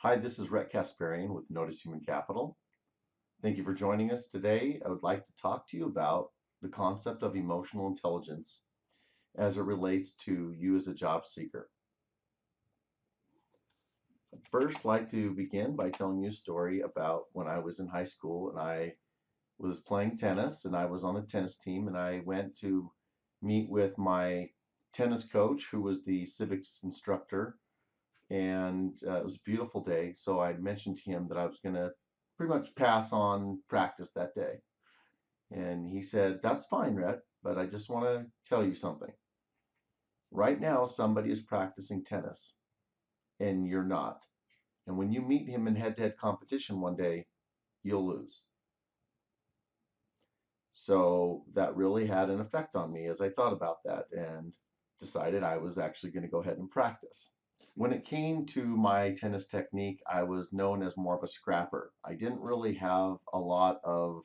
Hi, this is Rhett Kasparian with Notice Human Capital. Thank you for joining us today. I would like to talk to you about the concept of emotional intelligence as it relates to you as a job seeker. I'd first like to begin by telling you a story about when I was in high school and I was playing tennis and I was on the tennis team and I went to meet with my tennis coach who was the civics instructor, and it was a beautiful day. So I mentioned to him that I was going to pretty much pass on practice that day. And he said, "That's fine, Rhett, but I just want to tell you something. Right now, somebody is practicing tennis, and you're not. And when you meet him in head to head competition one day, you'll lose." So that really had an effect on me as I thought about that and decided I was actually going to go ahead and practice. When it came to my tennis technique, I was known as more of a scrapper. I didn't really have a lot of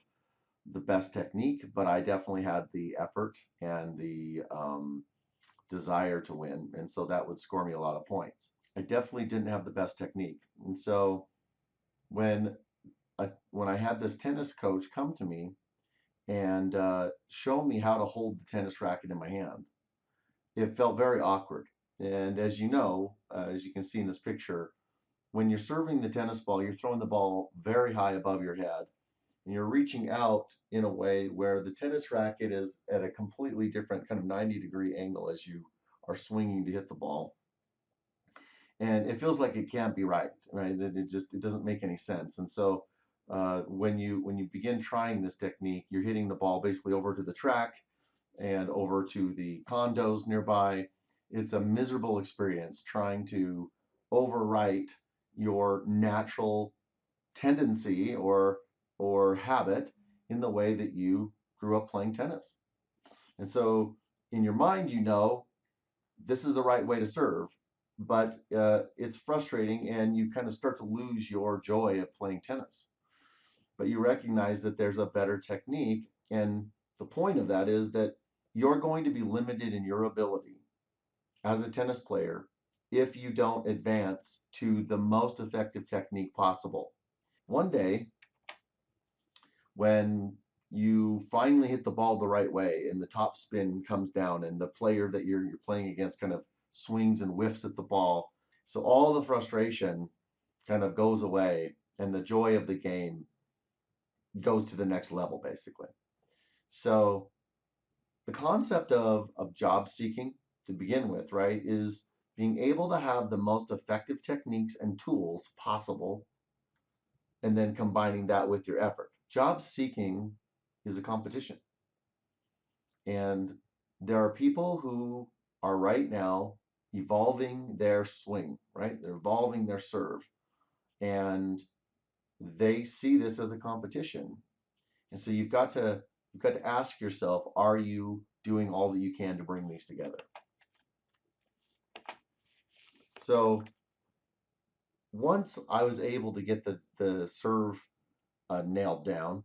the best technique, but I definitely had the effort and the desire to win, and so that would score me a lot of points. I definitely didn't have the best technique, and so when when I had this tennis coach come to me and show me how to hold the tennis racket in my hand, it felt very awkward. And as you know, as you can see in this picture, when you're serving the tennis ball, you're throwing the ball very high above your head, and you're reaching out in a way where the tennis racket is at a completely different kind of 90-degree angle as you are swinging to hit the ball. And it feels like it can't be right, right? It doesn't make any sense. And so when you begin trying this technique, you're hitting the ball basically over to the track and over to the condos nearby. It's a miserable experience trying to overwrite your natural tendency or habit in the way that you grew up playing tennis. And so in your mind, you know this is the right way to serve, but it's frustrating and you kind of start to lose your joy of playing tennis. But you recognize that there's a better technique, and the point of that is that you're going to be limited in your ability as a tennis player if you don't advance to the most effective technique possible. One day, when you finally hit the ball the right way and the top spin comes down and the player that you're playing against kind of swings and whiffs at the ball, so all the frustration kind of goes away and the joy of the game goes to the next level basically. So the concept of job seeking to begin with, right, is being able to have the most effective techniques and tools possible and then combining that with your effort. Job seeking is a competition. And there are people who are right now evolving their swing, right? They're evolving their serve. And they see this as a competition. And so you've got to ask yourself, are you doing all that you can to bring these together? So once I was able to get the serve nailed down,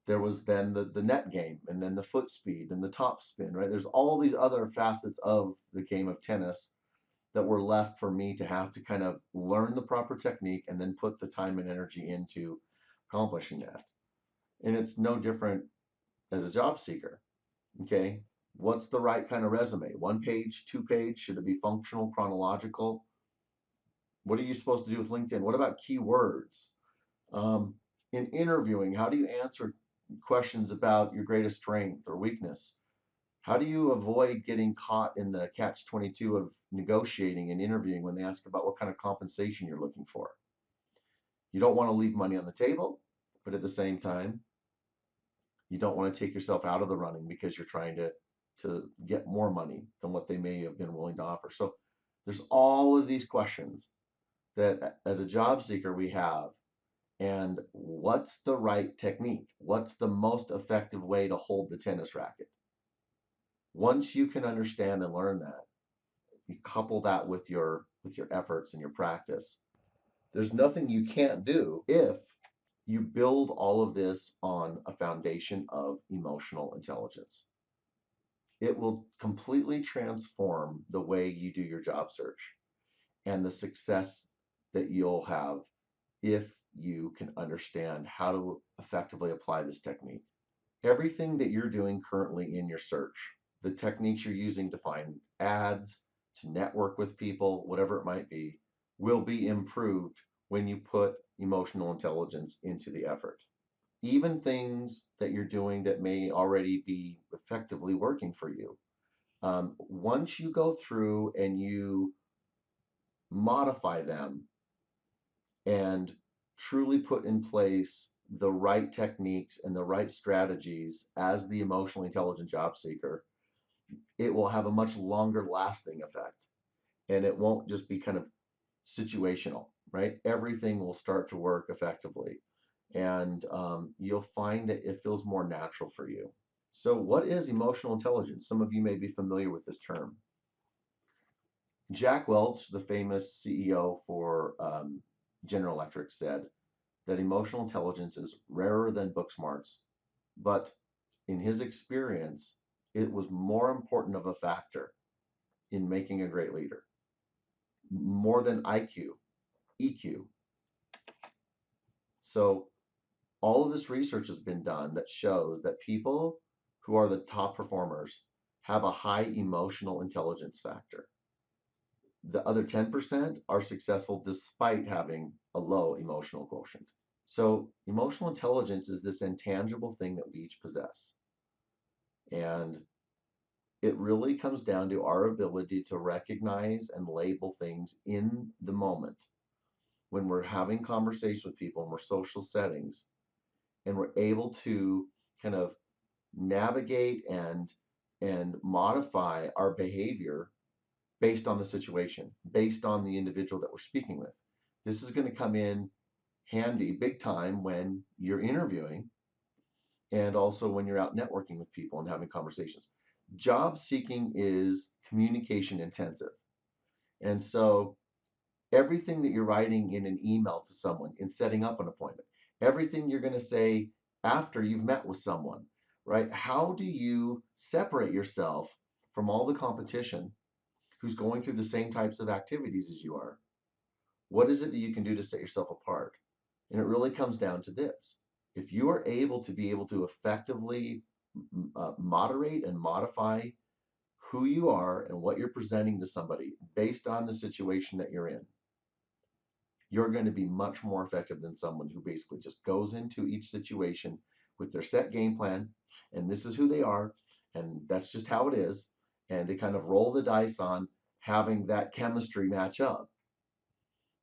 there was then the net game and then the foot speed and the top spin, right? There's all these other facets of the game of tennis that were left for me to have to kind of learn the proper technique and then put the time and energy into accomplishing that. And it's no different as a job seeker. Okay. What's the right kind of resume? One page, two page? Should it be functional, chronological? What are you supposed to do with LinkedIn? What about keywords? Um, in interviewing, how do you answer questions about your greatest strength or weakness? How do you avoid getting caught in the catch 22 of negotiating and interviewing when they ask about what kind of compensation you're looking for? You don't want to leave money on the table, but at the same time, you don't want to take yourself out of the running because you're trying to get more money than what they may have been willing to offer. So there's all of these questions that as a job seeker we have. And what's the right technique? What's the most effective way to hold the tennis racket? Once you can understand and learn that, you couple that with your efforts and your practice. There's nothing you can't do if you build all of this on a foundation of emotional intelligence. It will completely transform the way you do your job search and the success that you'll have if you can understand how to effectively apply this technique. Everything that you're doing currently in your search, the techniques you're using to find ads, to network with people, whatever it might be, will be improved when you put emotional intelligence into the effort. Even things that you're doing that may already be effectively working for you. Once you go through and you modify them and truly put in place the right techniques and the right strategies as the emotionally intelligent job seeker, it will have a much longer lasting effect. And it won't just be kind of situational, right? Everything will start to work effectively. And you'll find that it feels more natural for you. So, what is emotional intelligence? Some of you may be familiar with this term. Jack Welch, the famous CEO for General Electric, said that emotional intelligence is rarer than book smarts, but in his experience, it was more important of a factor in making a great leader, more than IQ, EQ. So, all of this research has been done that shows that people who are the top performers have a high emotional intelligence factor. The other 10% are successful despite having a low emotional quotient. So, emotional intelligence is this intangible thing that we each possess. And it really comes down to our ability to recognize and label things in the moment when we're having conversations with people and we're social settings, and we're able to kind of navigate and modify our behavior based on the situation, based on the individual that we're speaking with. This is going to come in handy big time when you're interviewing and also when you're out networking with people and having conversations. Job seeking is communication intensive. And so everything that you're writing in an email to someone, in setting up an appointment, everything you're going to say after you've met with someone, right? How do you separate yourself from all the competition who's going through the same types of activities as you are? What is it that you can do to set yourself apart? And it really comes down to this. If you are able to effectively moderate and modify who you are and what you're presenting to somebody based on the situation that you're in, you're going to be much more effective than someone who basically just goes into each situation with their set game plan, and this is who they are, and that's just how it is, and they kind of roll the dice on having that chemistry match up.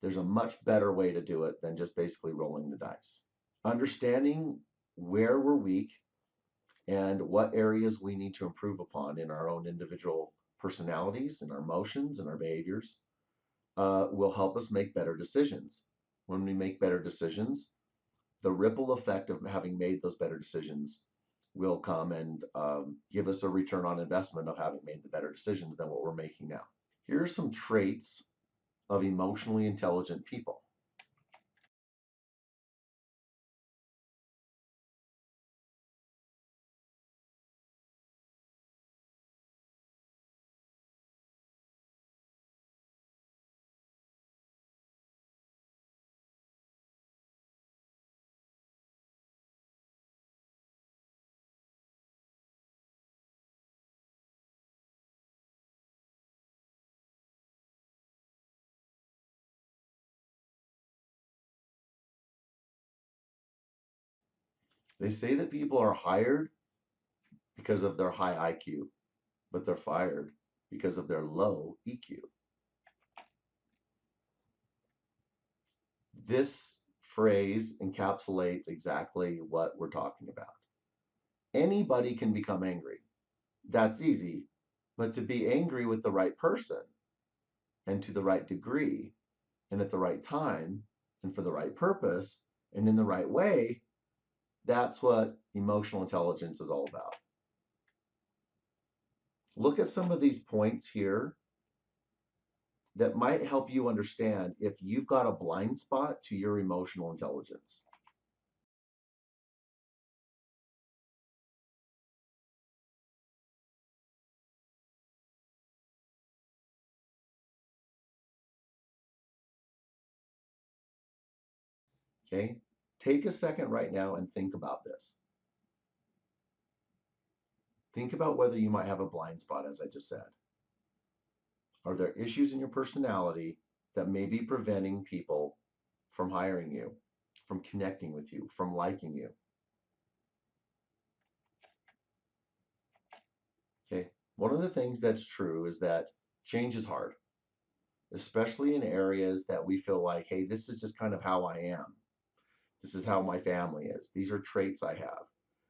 There's a much better way to do it than just basically rolling the dice. Understanding where we're weak and what areas we need to improve upon in our own individual personalities and our emotions and our behaviors will help us make better decisions. When we make better decisions, the ripple effect of having made those better decisions will come and give us a return on investment of having made the better decisions than what we're making now. Here are some traits of emotionally intelligent people. They say that people are hired because of their high IQ, but they're fired because of their low EQ. This phrase encapsulates exactly what we're talking about. Anybody can become angry. That's easy. But to be angry with the right person and to the right degree and at the right time and for the right purpose and in the right way, that's what emotional intelligence is all about. Look at some of these points here that might help you understand if you've got a blind spot to your emotional intelligence. Okay? Take a second right now and think about this. Think about whether you might have a blind spot, as I just said. Are there issues in your personality that may be preventing people from hiring you, from connecting with you, from liking you? Okay. One of the things that's true is that change is hard, especially in areas that we feel like, hey, this is just kind of how I am. This is how my family is. These are traits I have.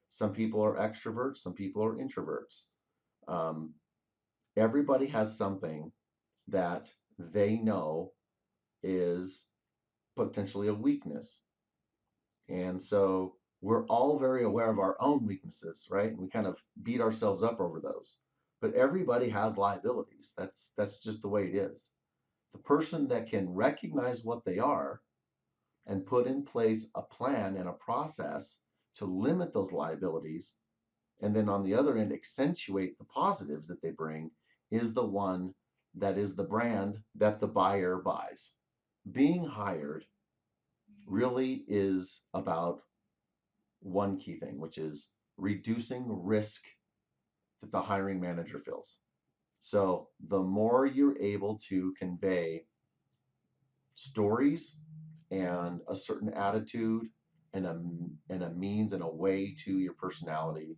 Some people are extroverts, some people are introverts. Um, Everybody has something that they know is potentially a weakness. And so we're all very aware of our own weaknesses, right? And we kind of beat ourselves up over those. But everybody has liabilities. That's just the way it is. The person that can recognize what they are and put in place a plan and a process to limit those liabilities, and then on the other end, accentuate the positives that they bring, is the one that is the brand that the buyer buys. Being hired really is about one key thing, which is reducing risk that the hiring manager feels. So the more you're able to convey stories and a certain attitude and a means and a way to your personality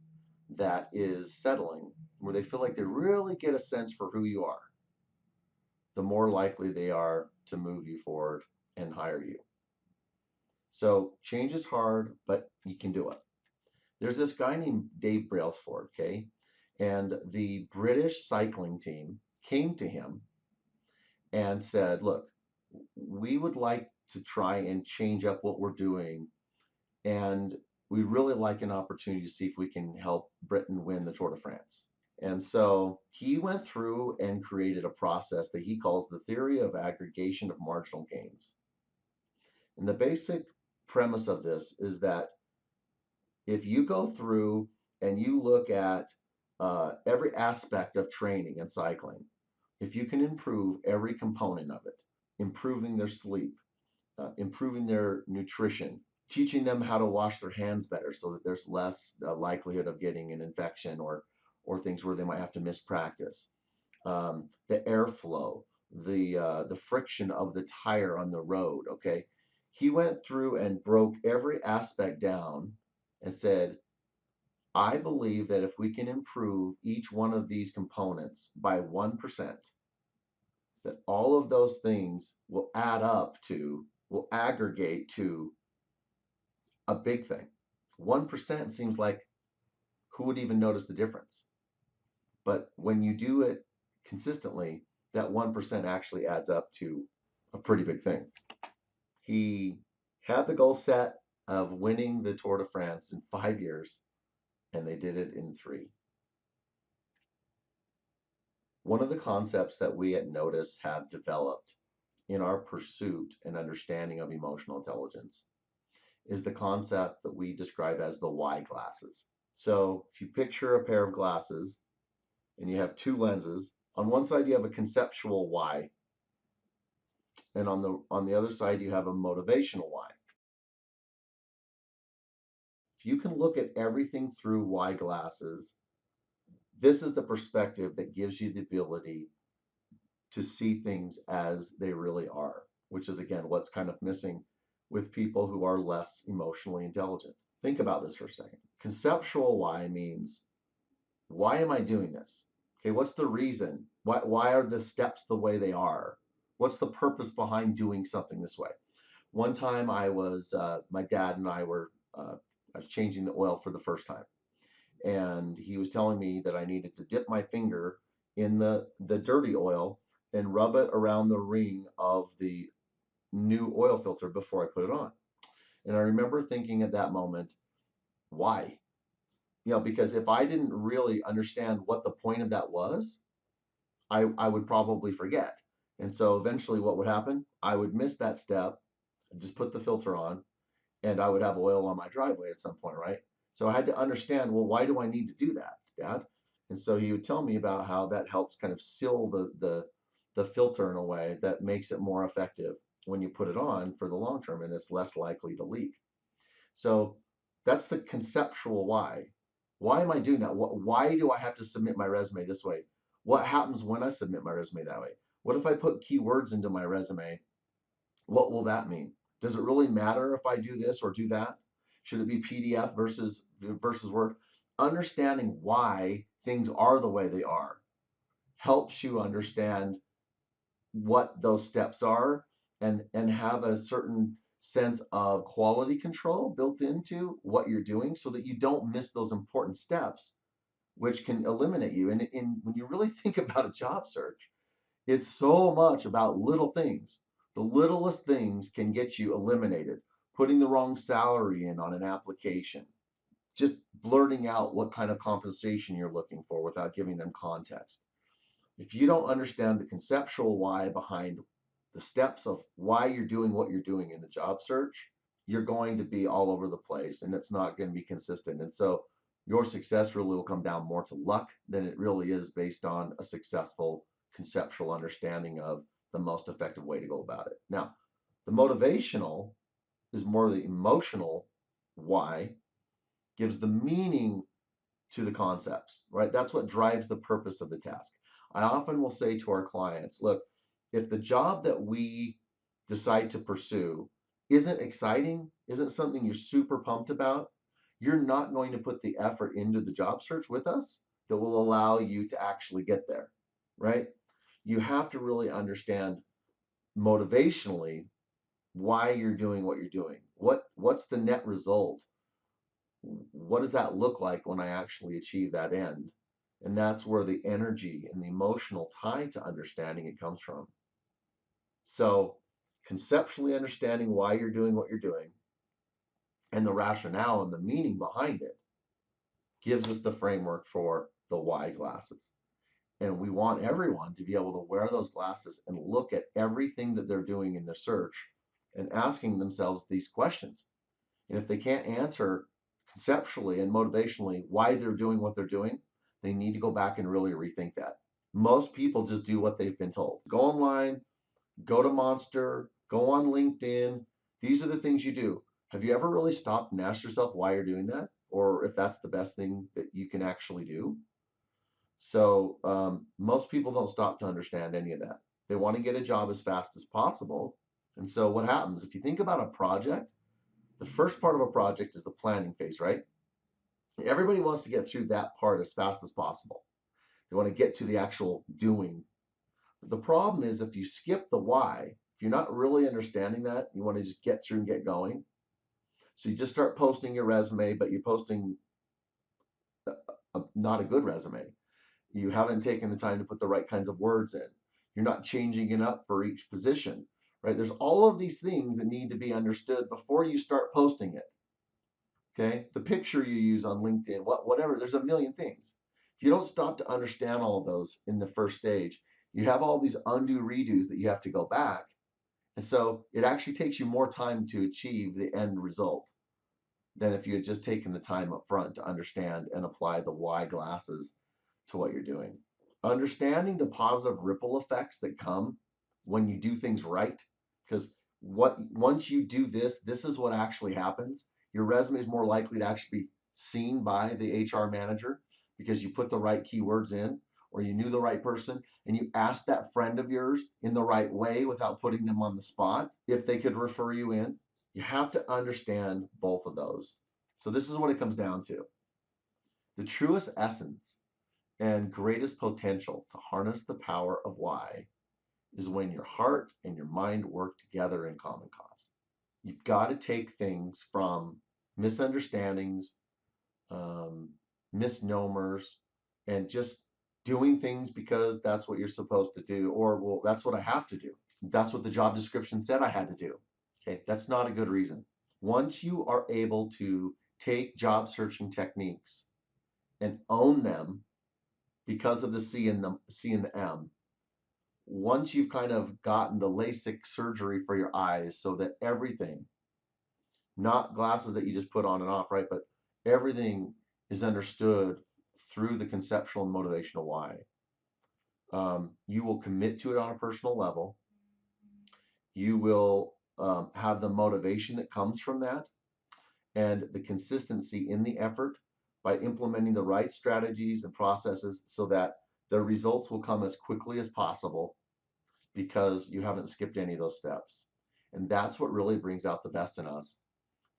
that is settling, where they feel like they really get a sense for who you are, the more likely they are to move you forward and hire you. So change is hard, but you can do it. There's this guy named Dave Brailsford, okay? And the British cycling team came to him and said, look, we would like to try and change up what we're doing. And we really like an opportunity to see if we can help Britain win the Tour de France. And so he went through and created a process that he calls the theory of aggregation of marginal gains. And the basic premise of this is that if you go through and you look at every aspect of training and cycling, if you can improve every component of it, improving their sleep, improving their nutrition, teaching them how to wash their hands better so that there's less likelihood of getting an infection or things where they might have to miss practice. The airflow, the friction of the tire on the road. Okay, he went through and broke every aspect down and said, I believe that if we can improve each one of these components by 1%, that all of those things will add up to, will aggregate to a big thing. 1% seems like who would even notice the difference? But when you do it consistently, that 1% actually adds up to a pretty big thing. He had the goal set of winning the Tour de France in 5 years, and they did it in 3. One of the concepts that we at Notice have developed in our pursuit and understanding of emotional intelligence is the concept that we describe as the Y glasses. So if you picture a pair of glasses and you have 2 lenses, on one side you have a conceptual Y, and on the other side you have a motivational Y. If you can look at everything through Y glasses, this is the perspective that gives you the ability to see things as they really are, which is again what's kind of missing with people who are less emotionally intelligent. Think about this for a second. Conceptual Y means, why am I doing this? Okay, what's the reason? Why are the steps the way they are? What's the purpose behind doing something this way? One time my dad and I was changing the oil for the first time. And he was telling me that I needed to dip my finger in the dirty oil and rub it around the ring of the new oil filter before I put it on. And I remember thinking at that moment, why? Because if I didn't really understand what the point of that was, I would probably forget. And so eventually what would happen? I would miss that step, just put the filter on, and I would have oil on my driveway at some point, right? So I had to understand, well, why do I need to do that, Dad? And so he would tell me about how that helps kind of seal the filter in a way that makes it more effective when you put it on for the long term, and it's less likely to leak. So that's the conceptual why. Why am I doing that? Why do I have to submit my resume this way? What happens when I submit my resume that way? What if I put keywords into my resume? What will that mean? Does it really matter if I do this or do that? Should it be PDF versus Word? Understanding why things are the way they are helps you understand what those steps are, and have a certain sense of quality control built into what you're doing so that you don't miss those important steps, which can eliminate you. And when you really think about a job search, it's so much about little things. The littlest things can get you eliminated. Putting the wrong salary in on an application, just blurting out what kind of compensation you're looking for without giving them context. If you don't understand the conceptual why behind the steps of why you're doing what you're doing in the job search, you're going to be all over the place and it's not going to be consistent. And so your success really will come down more to luck than it really is based on a successful conceptual understanding of the most effective way to go about it. Now, the motivational is more the emotional why, gives the meaning to the concepts, right? That's what drives the purpose of the task. I often will say to our clients, look, if the job that we decide to pursue isn't exciting, isn't something you're super pumped about, you're not going to put the effort into the job search with us that will allow you to actually get there, right? You have to really understand motivationally why you're doing what you're doing. What's the net result? What does that look like when I actually achieve that end? And that's where the energy and the emotional tie to understanding it comes from. So, conceptually understanding why you're doing what you're doing and the rationale and the meaning behind it gives us the framework for the why glasses. And we want everyone to be able to wear those glasses and look at everything that they're doing in their search and asking themselves these questions. And if they can't answer conceptually and motivationally why they're doing what they're doing, they need to go back and really rethink that. Most people just do what they've been told. Go online, go to Monster, go on LinkedIn. These are the things you do. Have you ever really stopped and asked yourself why you're doing that? Or if that's the best thing that you can actually do? So most people don't stop to understand any of that. They want to get a job as fast as possible. And so what happens? If you think about a project, the first part of a project is the planning phase, right? Everybody wants to get through that part as fast as possible. They want to get to the actual doing. But the problem is if you skip the why, if you're not really understanding that, you want to just get through and get going. So you just start posting your resume, but you're posting not a good resume. You haven't taken the time to put the right kinds of words in. You're not changing it up for each position, right? There's all of these things that need to be understood before you start posting it. Okay, the picture you use on LinkedIn, whatever, there's a million things. If you don't stop to understand all of those in the first stage, you have all these undo redos that you have to go back. And so it actually takes you more time to achieve the end result than if you had just taken the time up front to understand and apply the why glasses to what you're doing. Understanding the positive ripple effects that come when you do things right, because once you do this, this is what actually happens. Your resume is more likely to actually be seen by the HR manager because you put the right keywords in, or you knew the right person and you asked that friend of yours in the right way without putting them on the spot if they could refer you in. You have to understand both of those. So this is what it comes down to. The truest essence and greatest potential to harness the power of why is when your heart and your mind work together in common cause. You've got to take things from misunderstandings, um, misnomers, and just doing things because that's what you're supposed to do, or, well, that's what I have to do. That's what the job description said I had to do. Okay, that's not a good reason. Once you are able to take job searching techniques and own them because of the C and the M, once you've kind of gotten the LASIK surgery for your eyes so that everything, not glasses that you just put on and off, right, but everything is understood through the conceptual and motivational why. You will commit to it on a personal level. You will have the motivation that comes from that and the consistency in the effort by implementing the right strategies and processes so that the results will come as quickly as possible because you haven't skipped any of those steps. And that's what really brings out the best in us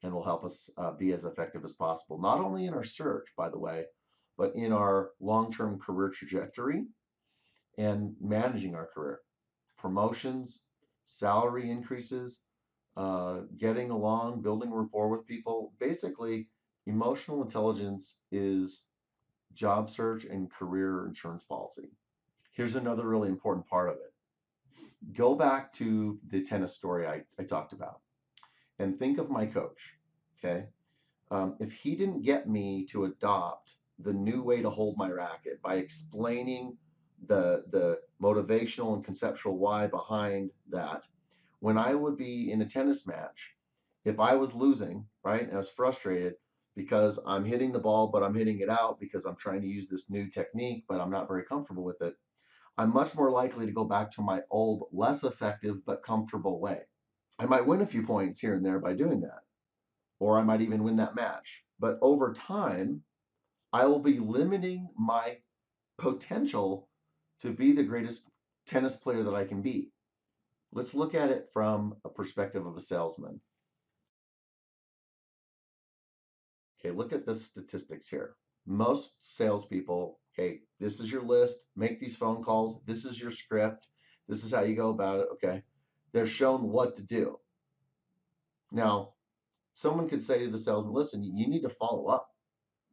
and will help us be as effective as possible, not only in our search, by the way, but in our long term career trajectory and managing our career. Promotions, salary increases, getting along, building rapport with people. Basically, emotional intelligence is job search and career insurance policy. Here's another really important part of it. Go back to the tennis story I talked about and think of my coach. Okay. If he didn't get me to adopt the new way to hold my racket by explaining the motivational and conceptual why behind that, when I would be in a tennis match, if I was losing, right, and I was frustrated because I'm hitting the ball, but I'm hitting it out because I'm trying to use this new technique, but I'm not very comfortable with it, I'm much more likely to go back to my old, less effective, but comfortable way. I might win a few points here and there by doing that, or I might even win that match. But over time, I will be limiting my potential to be the greatest tennis player that I can be. Let's look at it from a perspective of a salesman. Okay, look at the statistics here. Most salespeople, okay, this is your list, make these phone calls, this is your script, this is how you go about it, okay? They're shown what to do. Now, someone could say to the salesman, listen, you need to follow up,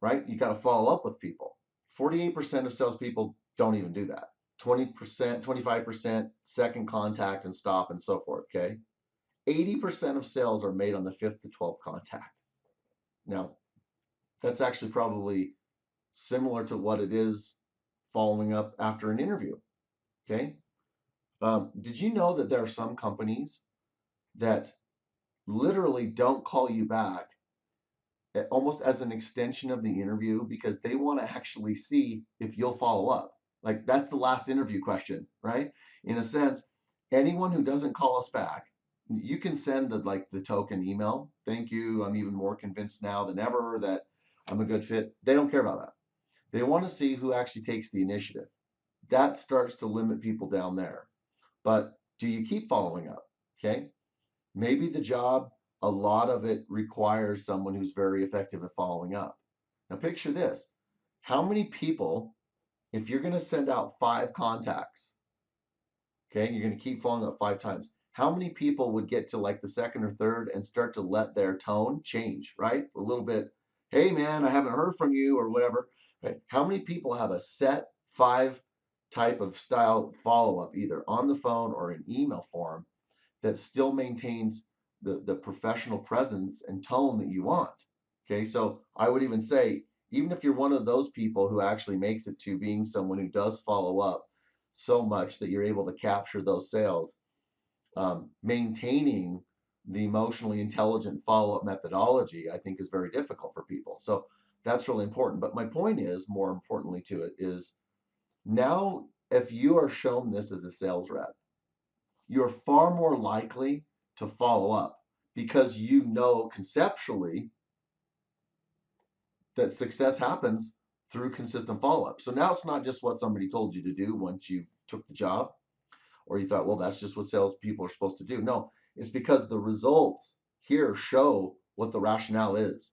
right? You got to follow up with people. 48% of salespeople don't even do that. 20%, 25% second contact and stop and so forth, okay? 80% of sales are made on the 5th to 12th contact. Now, that's actually probably similar to what it is following up after an interview, okay? Did you know that there are some companies that literally don't call you back almost as an extension of the interview because they want to actually see if you'll follow up. Like that's the last interview question, right? In a sense, anyone who doesn't call us back, you can send the token email. Thank you. I'm even more convinced now than ever that I'm a good fit. They don't care about that. They want to see who actually takes the initiative. That starts to limit people down there. But do you keep following up? Okay. Maybe the job, a lot of it requires someone who's very effective at following up. Now, picture this. How many people, if you're going to send out 5 contacts, okay, you're going to keep following up 5 times, how many people would get to like the second or third and start to let their tone change, right? A little bit, hey man, I haven't heard from you or whatever. Right? How many people have a set 5 type of style follow up, either on the phone or in email form, that still maintains the professional presence and tone that you want? Okay, so I would even say, even if you're one of those people who actually makes it to being someone who does follow up so much that you're able to capture those sales, maintaining the emotionally intelligent follow up methodology, I think, is very difficult for people. So that's really important. But my point is, more importantly to it, is now if you are shown this as a sales rep, you're far more likely to follow up because you know conceptually that success happens through consistent follow up. So now it's not just what somebody told you to do once you took the job, or you thought, well, that's just what salespeople are supposed to do. No, it's because the results here show what the rationale is.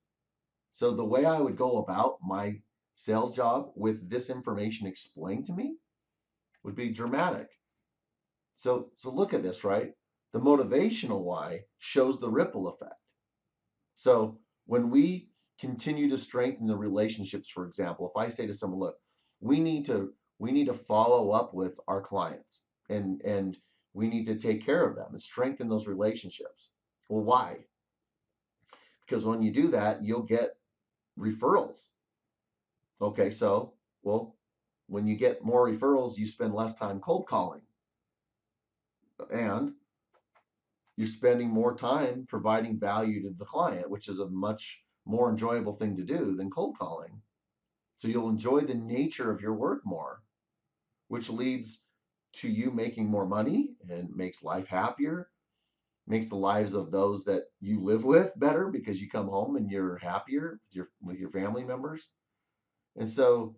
So the way I would go about my sales job with this information explained to me would be dramatic. So look at this, right? The motivational why shows the ripple effect. So when we continue to strengthen the relationships, for example, if I say to someone, look, we need to follow up with our clients and we need to take care of them and strengthen those relationships. Well, why? Because when you do that, you'll get referrals. Okay, so well, when you get more referrals, you spend less time cold calling. And you're spending more time providing value to the client, which is a much more enjoyable thing to do than cold calling. So you'll enjoy the nature of your work more, which leads to you making more money and makes life happier. makes the lives of those that you live with better because you come home and you're happier with your family members. And so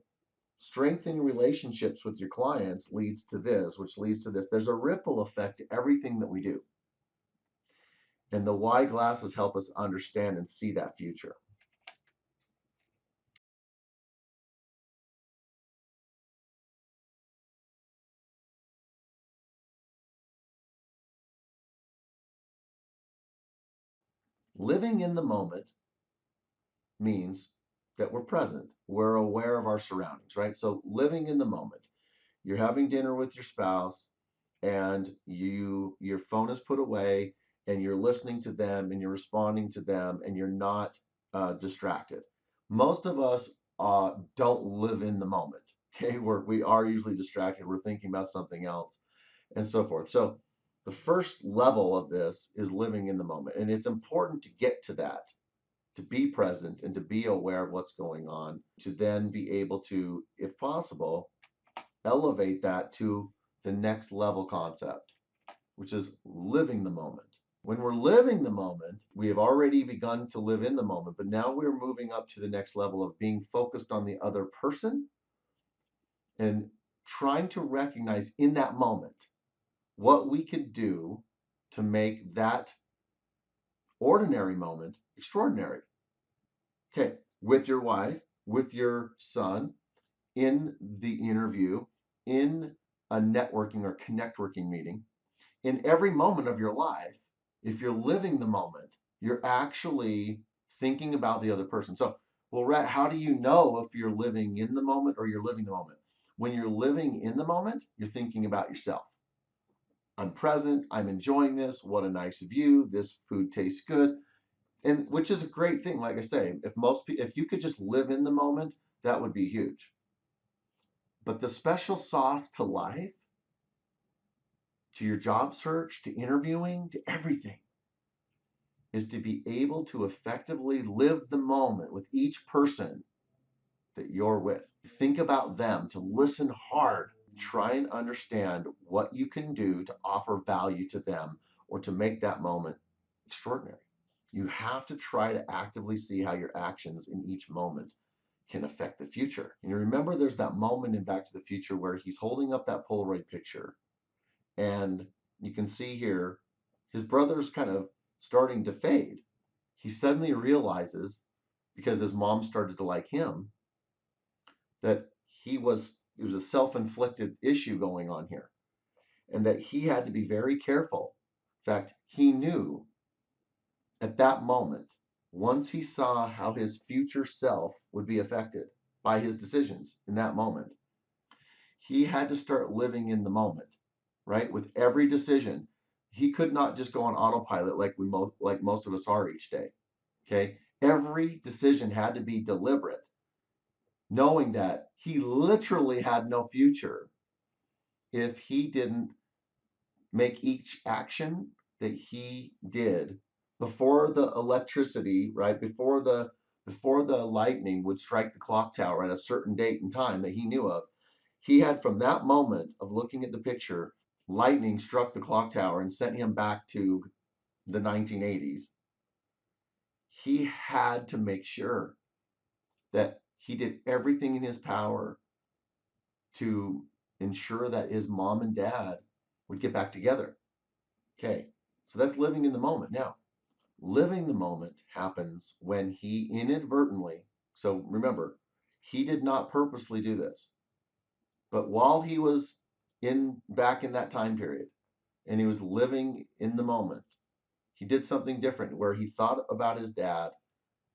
strengthening relationships with your clients leads to this, which leads to this. There's a ripple effect to everything that we do. And the wide glasses help us understand and see that future. Living in the moment means that we're present. We're aware of our surroundings, right? So living in the moment. You're having dinner with your spouse and your phone is put away and you're listening to them and you're responding to them and you're not distracted. Most of us don't live in the moment. Okay, we are usually distracted. We're thinking about something else and so forth. So the first level of this is living in the moment, and it's important to get to that, to be present and to be aware of what's going on, to then be able to, if possible, elevate that to the next level concept, which is living the moment. When we're living the moment, we have already begun to live in the moment, but now we're moving up to the next level of being focused on the other person and trying to recognize in that moment what we could do to make that ordinary moment extraordinary. Okay, with your wife, with your son, in the interview, in a networking or connect working meeting, in every moment of your life, if you're living the moment, you're actually thinking about the other person. So, well, Rhett, how do you know if you're living in the moment or you're living the moment? When you're living in the moment, you're thinking about yourself. I'm present. I'm enjoying this. What a nice view. This food tastes good. And which is a great thing. Like I say, if you could just live in the moment, that would be huge. But the special sauce to life, to your job search, to interviewing, to everything, is to be able to effectively live the moment with each person that you're with. Think about them, to listen hard, try and understand what you can do to offer value to them or to make that moment extraordinary. You have to try to actively see how your actions in each moment can affect the future. And you remember there's that moment in Back to the Future where he's holding up that Polaroid picture and you can see here his brother's kind of starting to fade. He suddenly realizes, because his mom started to like him, that it was a self-inflicted issue going on here and that he had to be very careful. In fact, he knew at that moment, once he saw how his future self would be affected by his decisions in that moment, he had to start living in the moment, right? With every decision, he could not just go on autopilot like most of us are each day. Okay, every decision had to be deliberate, knowing that he literally had no future if he didn't make each action that he did before the electricity, right? Before the lightning would strike the clock tower at a certain date and time that he knew of. He had, from that moment of looking at the picture, lightning struck the clock tower and sent him back to the 1980s. He had to make sure that he did everything in his power to ensure that his mom and dad would get back together. Okay, so that's living in the moment. Now, living the moment happens when he inadvertently, so remember, he did not purposely do this, but while he was back in that time period and he was living in the moment, he did something different where he thought about his dad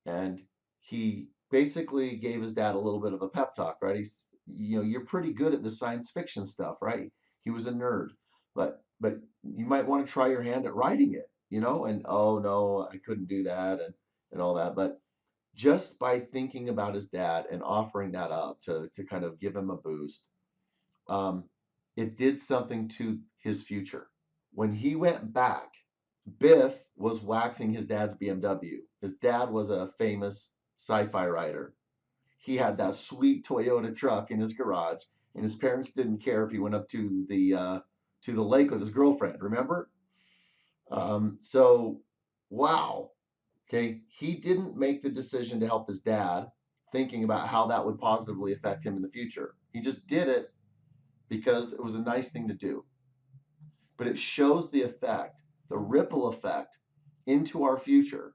and he basically gave his dad a little bit of a pep talk, right? You're pretty good at the science fiction stuff, right? He was a nerd, but you might want to try your hand at writing it, and oh no, I couldn't do that and all that. But just by thinking about his dad and offering that up to kind of give him a boost, um, it did something to his future. When he went back, Biff was waxing his dad's BMW. His dad was a famous sci-fi writer. He had that sweet Toyota truck in his garage, and his parents didn't care if he went up to the lake with his girlfriend. Remember? So, wow. Okay. He didn't make the decision to help his dad, thinking about how that would positively affect him in the future. He just did it because it was a nice thing to do. But it shows the effect, the ripple effect into our future.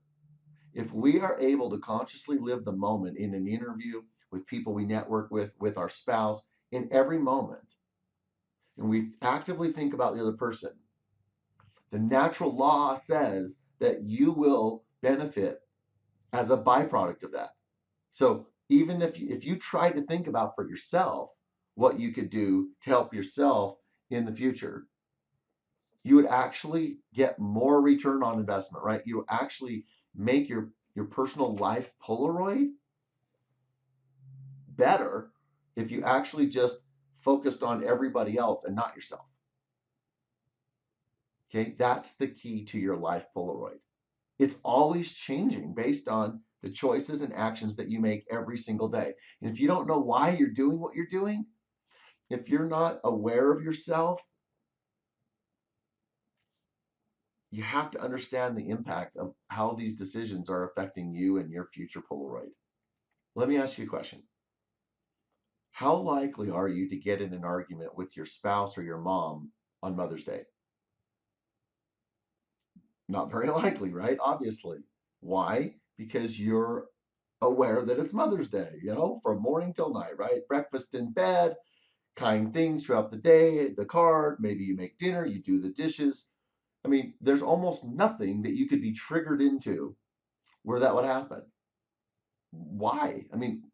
If we are able to consciously live the moment in an interview with people we network with our spouse, in every moment, and we actively think about the other person, the natural law says that you will benefit as a byproduct of that. So even if you try to think about for yourself what you could do to help yourself in the future, you would actually get more return on investment, right? You actually make your personal life Polaroid better if you actually just focused on everybody else and not yourself. Okay, that's the key to your life Polaroid. It's always changing based on the choices and actions that you make every single day. And if you don't know why you're doing what you're doing, if you're not aware of yourself, you have to understand the impact of how these decisions are affecting you and your future Polaroid. Let me ask you a question. How likely are you to get in an argument with your spouse or your mom on Mother's Day? Not very likely, right? Obviously. Why? Because you're aware that it's Mother's Day, from morning till night, right? Breakfast in bed, kind things throughout the day, the card, maybe you make dinner, you do the dishes. I mean, there's almost nothing that you could be triggered into where that would happen. Why? I mean,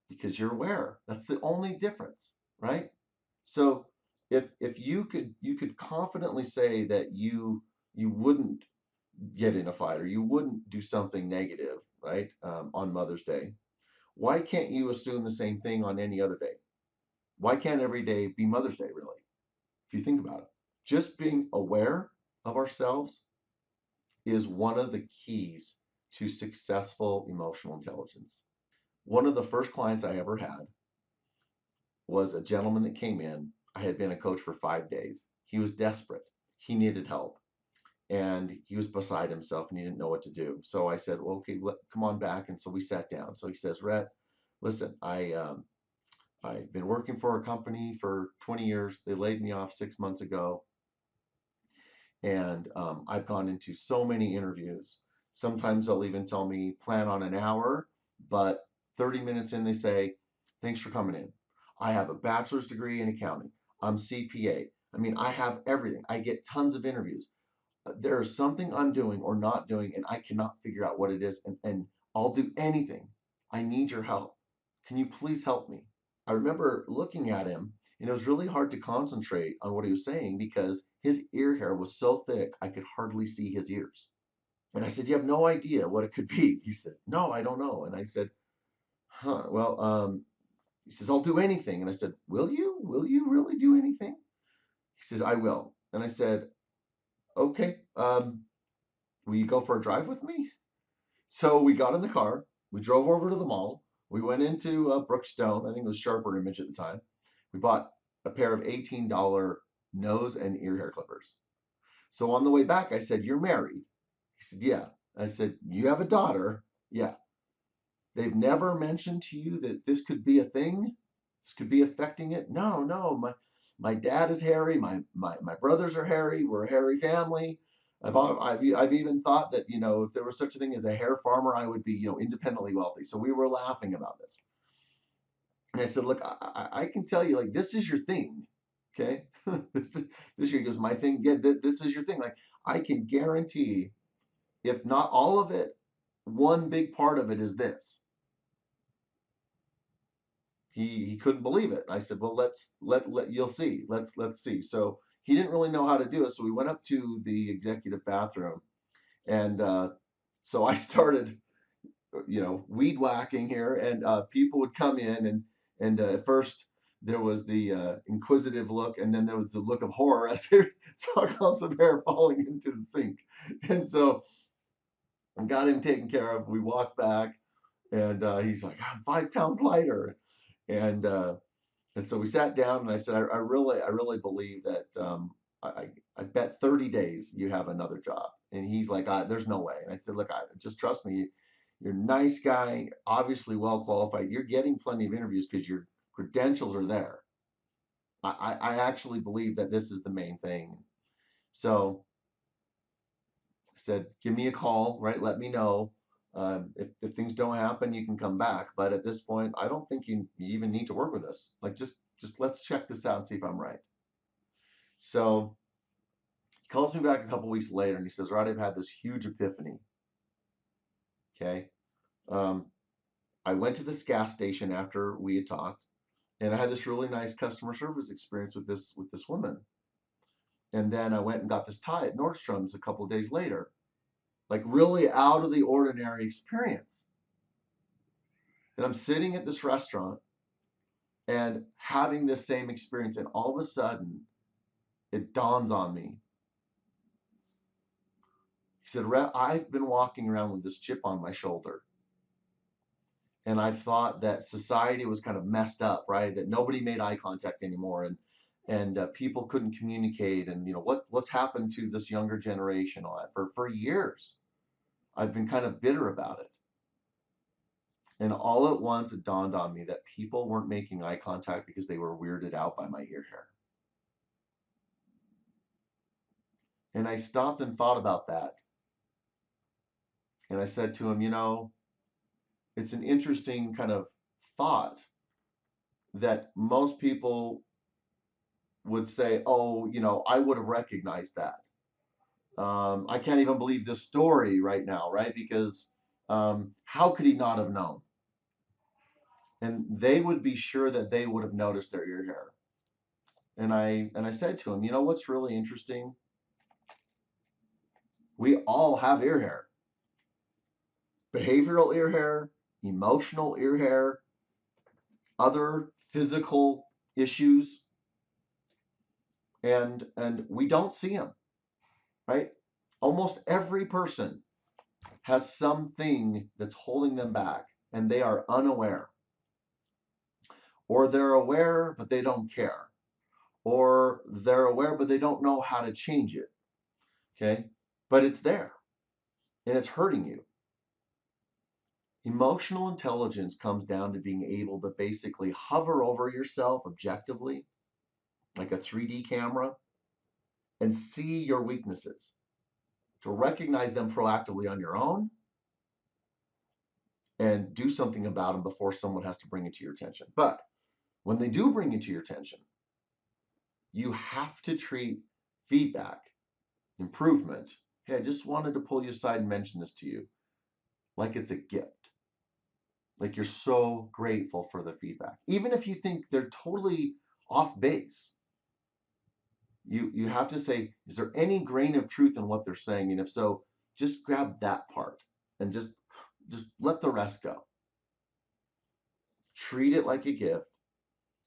because you're aware. That's the only difference, right? So if you could confidently say that you wouldn't get in a fight or you wouldn't do something negative, right, on Mother's Day, why can't you assume the same thing on any other day? Why can't every day be Mother's Day, really? If you think about it, just being aware of ourselves is one of the keys to successful emotional intelligence. One of the first clients I ever had was a gentleman that came in. I had been a coach for 5 days. He was desperate. He needed help and he was beside himself and he didn't know what to do. So I said, well, okay, come on back. And so we sat down. So he says, Rhett, listen, I've been working for a company for 20 years. They laid me off 6 months ago. And I've gone into so many interviews. Sometimes they'll even tell me plan on an hour, but 30 minutes in, they say, thanks for coming in. I have a bachelor's degree in accounting. I'm CPA. I mean, I have everything. I get tons of interviews. There is something I'm doing or not doing, and I cannot figure out what it is. And I'll do anything. I need your help. Can you please help me? I remember looking at him, and it was really hard to concentrate on what he was saying because his ear hair was so thick I could hardly see his ears. And I said, "You have no idea what it could be." He said, "No, I don't know." And I said, "Huh, well, he says, I'll do anything." And I said, "Will you? Will you really do anything?" He says, "I will." And I said, "Okay, will you go for a drive with me?" So we got in the car, we drove over to the mall, we went into Brookstone, I think it was Sharper Image at the time. We bought a pair of $18 nose and ear hair clippers. So on the way back, I said, "You're married?" He said, "Yeah." I said, "You have a daughter?" "Yeah." "They've never mentioned to you that this could be a thing? This could be affecting it?" "No, no. My dad is hairy. My brothers are hairy. We're a hairy family. I've even thought that, if there was such a thing as a hair farmer, I would be, independently wealthy." So we were laughing about this. And I said, "Look, I can tell you, like, this is your thing. Okay." This year he goes, "My thing, yeah, this is your thing. Like, I can guarantee, if not all of it, one big part of it is this." He couldn't believe it. I said, "Well, let you'll see. Let's see." So he didn't really know how to do it. So we went up to the executive bathroom, and so I started, weed whacking here, and people would come in, and at first there was the inquisitive look, and then there was the look of horror as they saw clumps of hair falling into the sink. And so I got him taken care of. We walked back, and he's like, "I'm 5 pounds lighter," and so we sat down, and I said, I really believe that I I bet 30 days you have another job. And he's like, there's no way. And I said, look, just trust me. You're a nice guy, obviously well qualified. You're getting plenty of interviews because your credentials are there. I actually believe that this is the main thing. So I said, give me a call, right? Let me know. If things don't happen, you can come back. But at this point, I don't think you even need to work with us. Like, just let's check this out and see if I'm right. So he calls me back a couple weeks later and he says, Rod, I've had this huge epiphany. Okay. Um, I went to this gas station after we had talked, and I had this really nice customer service experience with this woman. And then I went and got this tie at Nordstrom's a couple of days later. Like really out of the ordinary experience. And I'm sitting at this restaurant and having this same experience, and all of a sudden it dawns on me. He said, I've been walking around with this chip on my shoulder. And I thought that society was kind of messed up, right? That nobody made eye contact anymore, and people couldn't communicate, and what's happened to this younger generation? All that for years, I've been kind of bitter about it. And all at once, it dawned on me that people weren't making eye contact because they were weirded out by my ear hair. And I stopped and thought about that. And I said to him, it's an interesting kind of thought that most people would say, oh, I would have recognized that. I can't even believe this story right now, right? Because how could he not have known? And they would be sure that they would have noticed their ear hair. And I said to him, what's really interesting? We all have ear hair. Behavioral ear hair, emotional ear hair, other physical issues, and we don't see them, right? Almost every person has something that's holding them back, and they are unaware. Or they're aware, but they don't care. Or they're aware, but they don't know how to change it. Okay? But it's there, and it's hurting you. Emotional intelligence comes down to being able to basically hover over yourself objectively, like a 3D camera, and see your weaknesses, to recognize them proactively on your own, and do something about them before someone has to bring it to your attention. But when they do bring it to your attention, you have to treat feedback, improvement. Hey, I just wanted to pull you aside and mention this to you, like it's a gift. Like you're so grateful for the feedback. Even if you think they're totally off base, you have to say, is there any grain of truth in what they're saying? And if so, just grab that part and just let the rest go. Treat it like a gift.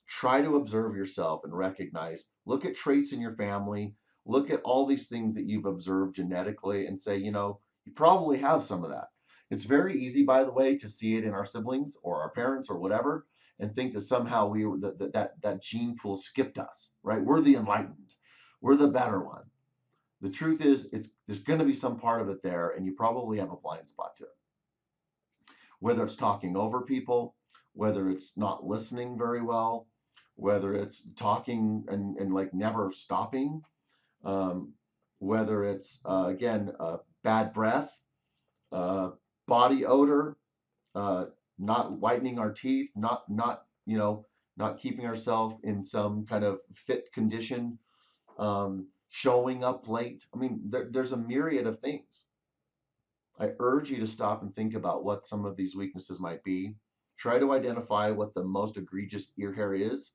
Try to observe yourself and recognize, look at traits in your family, look at all these things that you've observed genetically and say, you probably have some of that. It's very easy, by the way, to see it in our siblings or our parents or whatever, and think that somehow we were that gene pool skipped us, right? We're the enlightened, we're the better one. The truth is, there's going to be some part of it there, and you probably have a blind spot to it. Whether it's talking over people, whether it's not listening very well, whether it's talking and like never stopping, whether it's again bad breath, body odor, not whitening our teeth, not keeping ourselves in some kind of fit condition, showing up late. I mean, there's a myriad of things. I urge you to stop and think about what some of these weaknesses might be. Try to identify what the most egregious ear hair is,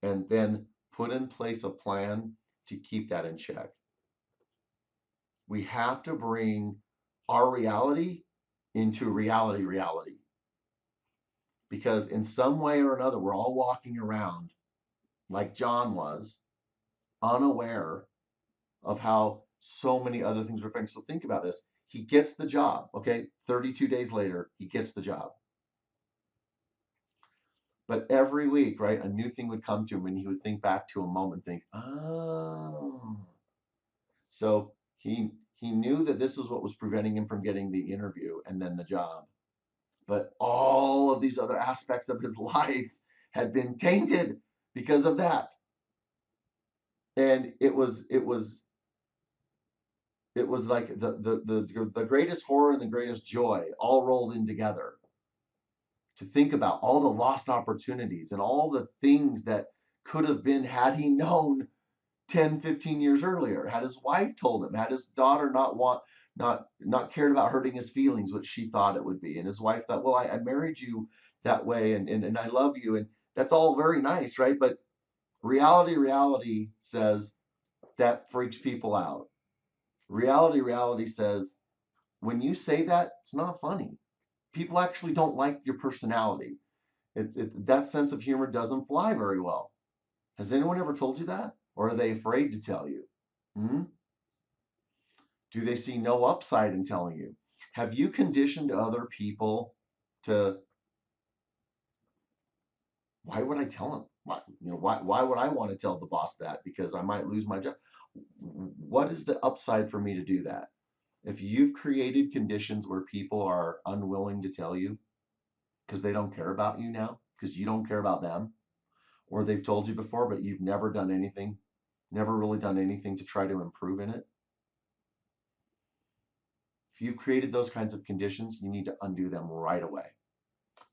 and then put in place a plan to keep that in check. We have to bring our reality into reality. Because in some way or another, we're all walking around like John was, unaware of how so many other things are affecting. So think about this. He gets the job, okay? 32 days later, he gets the job. But every week, right, a new thing would come to him and he would think back to a moment, think, oh. So he knew that this is what was preventing him from getting the interview and then the job. But all of these other aspects of his life had been tainted because of that. And it was like the greatest horror and the greatest joy all rolled in together, to think about all the lost opportunities and all the things that could have been had he known 10, 15 years earlier, had his wife told him, had his daughter not cared about hurting his feelings, which she thought it would be. And his wife thought, well, I married you that way, and I love you. And that's all very nice, right? But reality says that freaks people out. Reality says when you say that, it's not funny. People actually don't like your personality. That sense of humor doesn't fly very well. Has anyone ever told you that? Or are they afraid to tell you? Hmm? Do they see no upside in telling you? Have you conditioned other people to, why would I tell them? Why would I want to tell the boss that? Because I might lose my job. What is the upside for me to do that? If you've created conditions where people are unwilling to tell you because they don't care about you now, because you don't care about them, or they've told you before, but you've never done anything, never really done anything to try to improve in it. If you've created those kinds of conditions, you need to undo them right away.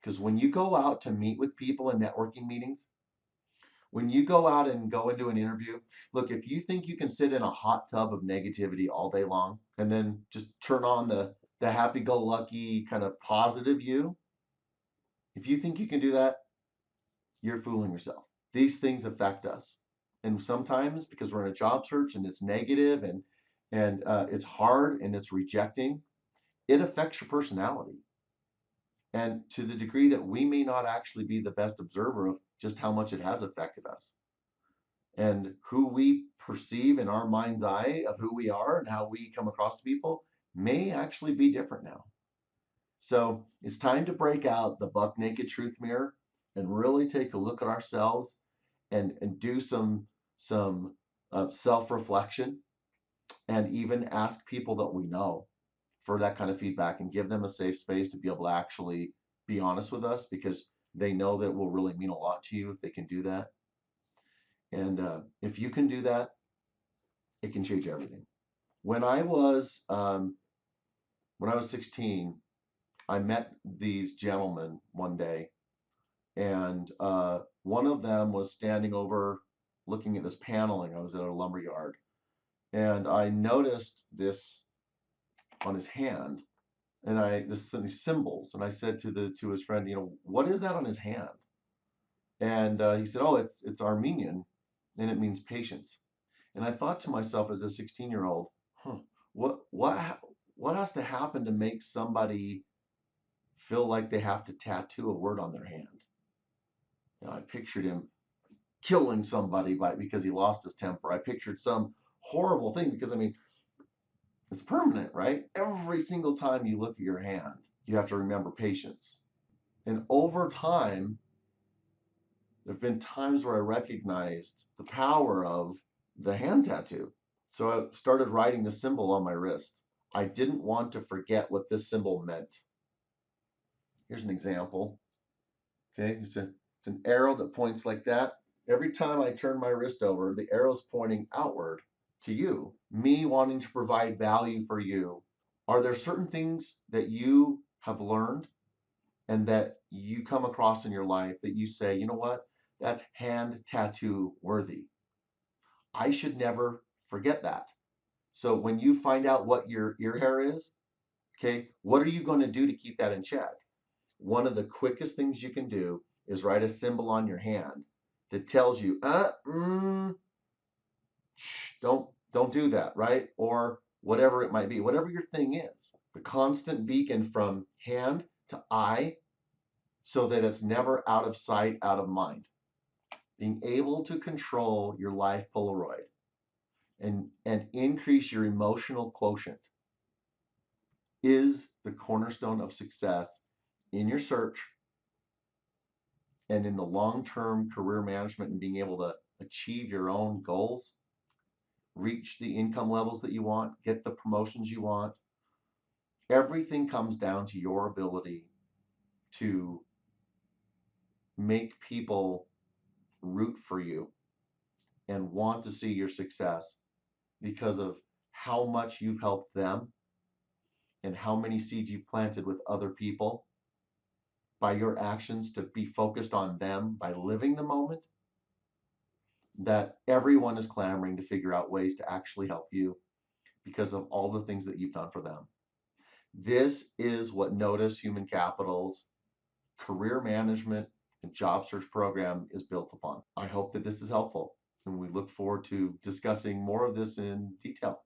Because when you go out to meet with people in networking meetings, when you go out and go into an interview, look, if you think you can sit in a hot tub of negativity all day long and then just turn on the happy-go-lucky kind of positive you, if you think you can do that, you're fooling yourself. These things affect us. And sometimes because we're in a job search and it's negative and it's hard and it's rejecting, it affects your personality. And to the degree that we may not actually be the best observer of just how much it has affected us. And who we perceive in our mind's eye of who we are and how we come across to people may actually be different now. So it's time to break out the buck naked truth mirror and really take a look at ourselves and do some self-reflection, and even ask people that we know for that kind of feedback and give them a safe space to be able to actually be honest with us, because they know that it will really mean a lot to you if they can do that. And if you can do that, it can change everything. When I was um, when I was 16, I met these gentlemen one day, and one of them was standing over looking at this paneling. I was at a lumber yard, and I noticed this on his hand, and these symbols, and I said to his friend, what is that on his hand? And he said, oh, it's Armenian, and it means patience. And I thought to myself as a 16-year-old, huh, what has to happen to make somebody feel like they have to tattoo a word on their hand? I pictured him killing somebody because he lost his temper. I pictured some horrible thing because it's permanent, right? Every single time you look at your hand, you have to remember patience. And over time, there have been times where I recognized the power of the hand tattoo. So I started writing the symbol on my wrist. I didn't want to forget what this symbol meant. Here's an example. Okay, it's an arrow that points like that. Every time I turn my wrist over, the arrow's pointing outward to you, me wanting to provide value for you. Are there certain things that you have learned and that you come across in your life that you say, you know what, that's hand tattoo worthy? I should never forget that. So when you find out what your ear hair is, okay, what are you going to do to keep that in check? One of the quickest things you can do is write a symbol on your hand that tells you, don't do that, right? Or whatever it might be, whatever your thing is. The constant beacon from hand to eye, so that it's never out of sight, out of mind. Being able to control your life Polaroid and increase your emotional quotient is the cornerstone of success in your search And in the long-term career management and being able to achieve your own goals, reach the income levels that you want, get the promotions you want, everything comes down to your ability to make people root for you and want to see your success because of how much you've helped them and how many seeds you've planted with other people by your actions to be focused on them by living the moment, that everyone is clamoring to figure out ways to actually help you because of all the things that you've done for them. This is what Notice Human Capital's career management and job search program is built upon. I hope that this is helpful, and we look forward to discussing more of this in detail.